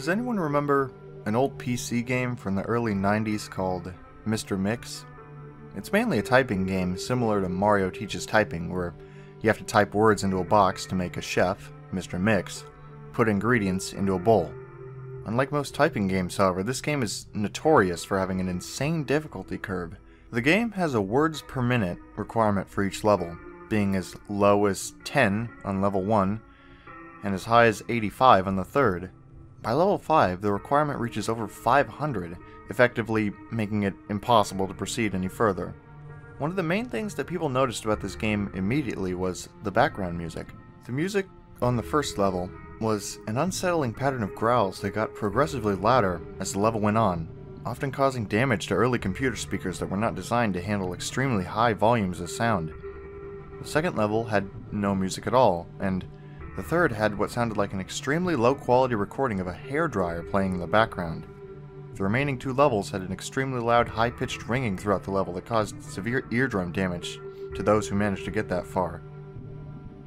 Does anyone remember an old PC game from the early 90s called Mr. Mix? It's mainly a typing game similar to Mario Teaches Typing, where you have to type words into a box to make a chef, Mr. Mix, put ingredients into a bowl. Unlike most typing games, however, this game is notorious for having an insane difficulty curve. The game has a words per minute requirement for each level, being as low as 10 on level 1 and as high as 85 on the third. By level 5, the requirement reaches over 500, effectively making it impossible to proceed any further. One of the main things that people noticed about this game immediately was the background music. The music on the first level was an unsettling pattern of growls that got progressively louder as the level went on, often causing damage to early computer speakers that were not designed to handle extremely high volumes of sound. The second level had no music at all, and the third had what sounded like an extremely low-quality recording of a hairdryer playing in the background. The remaining two levels had an extremely loud, high-pitched ringing throughout the level that caused severe eardrum damage to those who managed to get that far.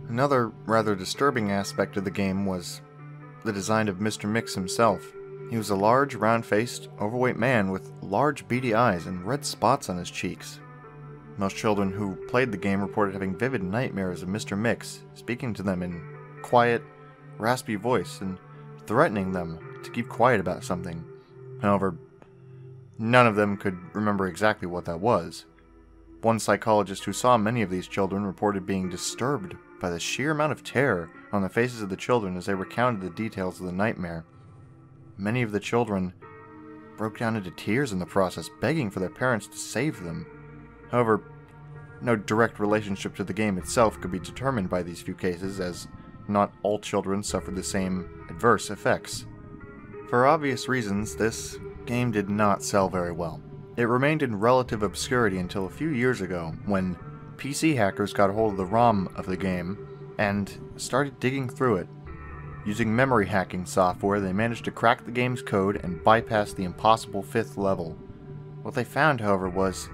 Another rather disturbing aspect of the game was the design of Mr. Mix himself. He was a large, round-faced, overweight man with large, beady eyes and red spots on his cheeks. Most children who played the game reported having vivid nightmares of Mr. Mix, speaking to them in quiet, raspy voice and threatening them to keep quiet about something. However, none of them could remember exactly what that was. One psychologist who saw many of these children reported being disturbed by the sheer amount of terror on the faces of the children as they recounted the details of the nightmare. Many of the children broke down into tears in the process, begging for their parents to save them. However, no direct relationship to the game itself could be determined by these few cases, as not all children suffered the same adverse effects. For obvious reasons, this game did not sell very well. It remained in relative obscurity until a few years ago, when PC hackers got a hold of the ROM of the game and started digging through it. Using memory hacking software, they managed to crack the game's code and bypass the impossible 5th level. What they found, however, was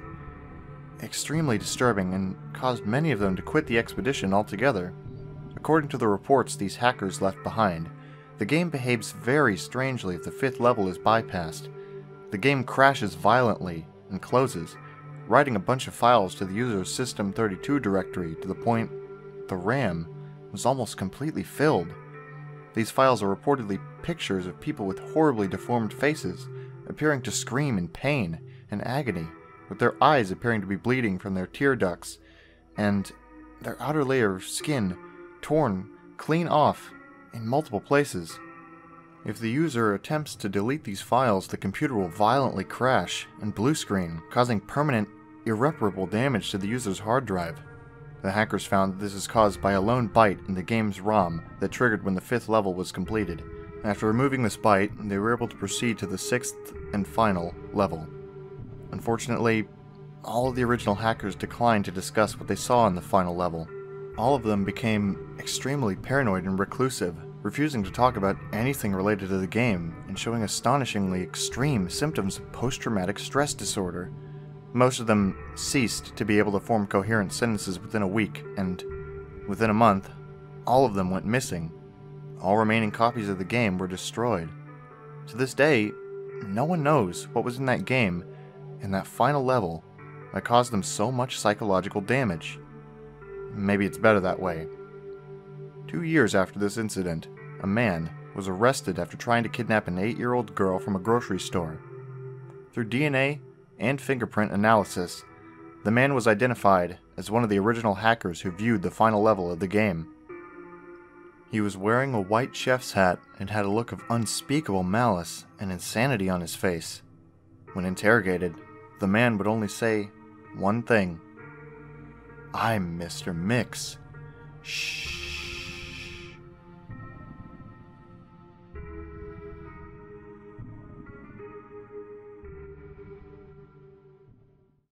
extremely disturbing and caused many of them to quit the expedition altogether. According to the reports these hackers left behind, the game behaves very strangely if the 5th level is bypassed. The game crashes violently and closes, writing a bunch of files to the user's System32 directory to the point the RAM was almost completely filled. These files are reportedly pictures of people with horribly deformed faces, appearing to scream in pain and agony, with their eyes appearing to be bleeding from their tear ducts, and their outer layer of skin torn clean off in multiple places. If the user attempts to delete these files, the computer will violently crash and blue screen, causing permanent, irreparable damage to the user's hard drive. The hackers found that this is caused by a lone byte in the game's ROM that triggered when the 5th level was completed. After removing this byte, they were able to proceed to the 6th and final level. Unfortunately, all of the original hackers declined to discuss what they saw in the final level. All of them became extremely paranoid and reclusive, refusing to talk about anything related to the game and showing astonishingly extreme symptoms of post-traumatic stress disorder. Most of them ceased to be able to form coherent sentences within a week, and within a month, all of them went missing. All remaining copies of the game were destroyed. To this day, no one knows what was in that game in that final level that caused them so much psychological damage. Maybe it's better that way. 2 years after this incident, a man was arrested after trying to kidnap an 8-year-old girl from a grocery store. Through DNA and fingerprint analysis, the man was identified as one of the original hackers who viewed the final level of the game. He was wearing a white chef's hat and had a look of unspeakable malice and insanity on his face. When interrogated, the man would only say one thing: "I'm Mr. Mix. Shh."